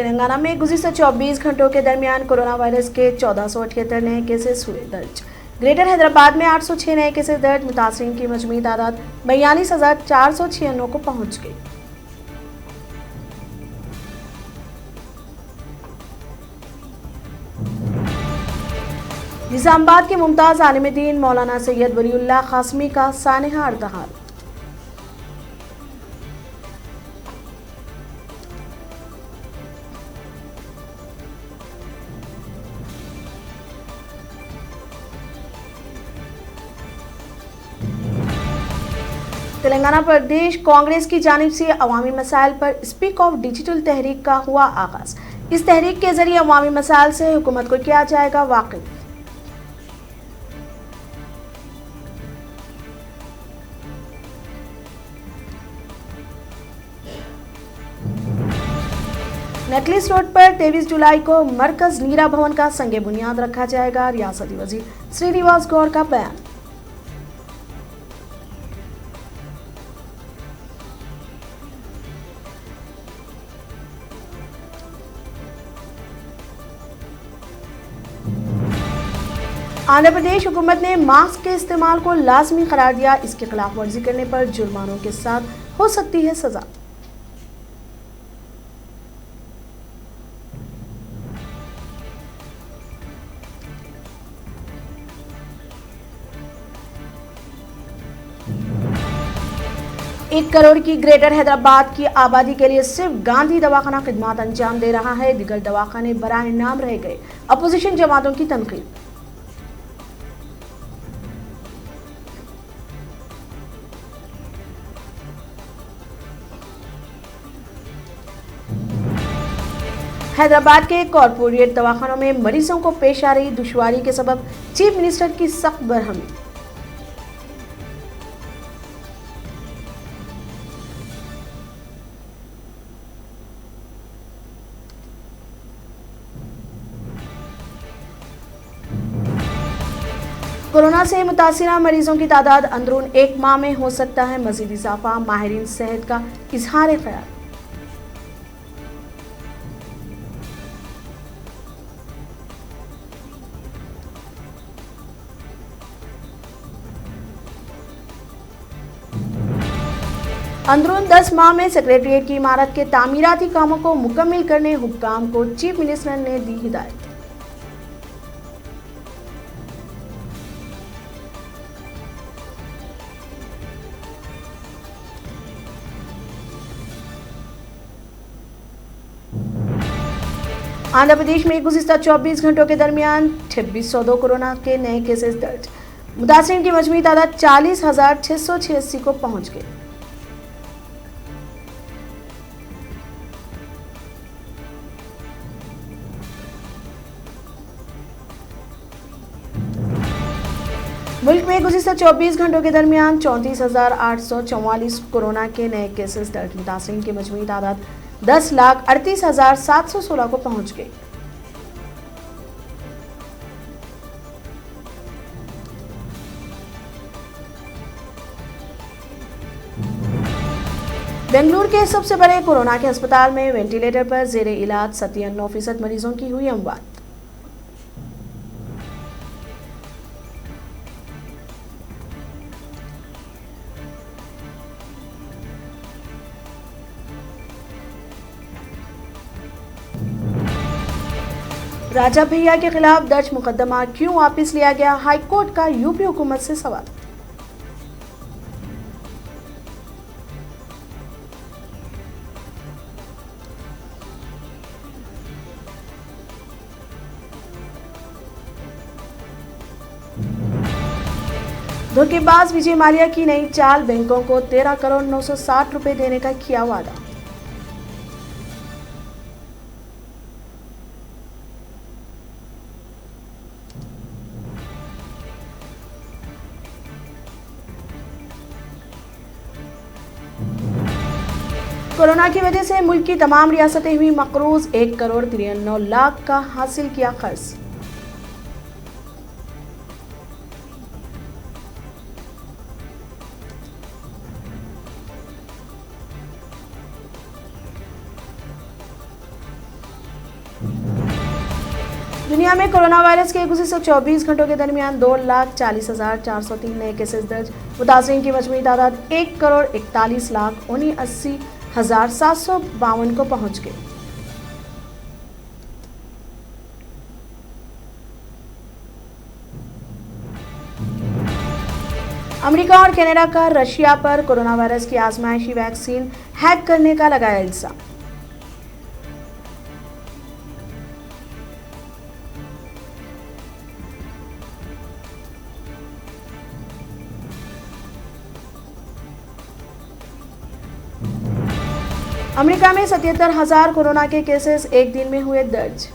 तेलंगाना में गुज़िश्ता 24 घंटों के दरमियान कोरोना वायरस के 1478 नए केसेस हुए दर्ज। ग्रेटर हैदराबाद में 806 नए केसेस दर्ज। मुतासरीन की मजमूई तादाद 42,496 को पहुंच गई। निजामाबाद के मुमताज आलिम दीन मौलाना सैयद वलीउल्लाह कासमी का सानहा अर्दहाल। तेलंगाना प्रदेश कांग्रेस की जानिब से अवामी मसाइल पर स्पीक ऑफ डिजिटल तहरीक का हुआ आगाज। इस तहरीक के जरिए अवामी मसाइल से हुकूमत को किया जाएगा वाकिफ। नेकलेस रोड पर 23 जुलाई को मरकज नीरा भवन का संगे बुनियाद रखा जाएगा। रियासती वजीर श्रीनिवास गौड़ का बयान। आंध्र प्रदेश हुकूमत ने मास्क के इस्तेमाल को लाजमी करार दिया। इसकी खिलाफ वर्जी करने पर जुर्मानों के साथ हो सकती है सजा। एक करोड़ की ग्रेटर हैदराबाद की आबादी के लिए सिर्फ गांधी दवाखाना खिदमत अंजाम दे रहा है। दिगर दवाखाने बराए नाम रह गए। अपोजिशन जमातों की तनकीद। हैदराबाद के कॉरपोरेट दवाखानों में मरीजों को पेश आ रही दुश्वारी के सबब चीफ मिनिस्टर की सख्त बरहमी। कोरोना से मुतासिरा मरीजों की तादाद अंदरून एक माह में हो सकता है मजीद इजाफा। माहिरीन सेहत का इजहार ख्याल। अंदरून 10 माह में सेक्रेटरिएट की इमारत के तामीराती कामों को मुकम्मल करने हुक्काम को चीफ मिनिस्टर ने दी हिदायत। आंध्र प्रदेश में गुज़िश्ता 24 घंटों के दरमियान 2602 कोरोना के नए केसेस दर्ज। मुतासरीन की मजमूई तादाद 40,686 को पहुंच गई। मुल्क में गुज़िश्ता 24 घंटों के दरमियान 34,844 कोरोना के नए केसेस दर्ज। मुतासरीन की मजमूई तादाद 10,38,716 को पहुंच गई। बेंगलुरु के सबसे बड़े कोरोना के अस्पताल में वेंटिलेटर पर जेरे इलाज 97% मरीजों की हुई अमवात। राजा भैया के खिलाफ दर्ज मुकदमा क्यों वापस लिया गया? हाईकोर्ट का यूपी हुकूमत से सवाल। धोखेबाज विजय माल्या की नई चाल। बैंकों को 13 करोड़ 960 रुपए देने का किया वादा। कोरोना की वजह से मुल्क की तमाम रियासतें हुई मकरूज। 1 करोड़ 93 लाख का हासिल किया कर्ज। दुनिया में कोरोना वायरस के 124 घंटों के दरमियान 2,40,403 नए केसेस दर्ज। मुतासरीन की मजमूई तादाद 1,41,79,752 को पहुंच गई। अमेरिका और कनाडा का रशिया पर कोरोना वायरस की आजमाइशी वैक्सीन हैक करने का लगाया इल्जाम। अमेरिका में 77,000 कोरोना के केसेस एक दिन में हुए दर्ज।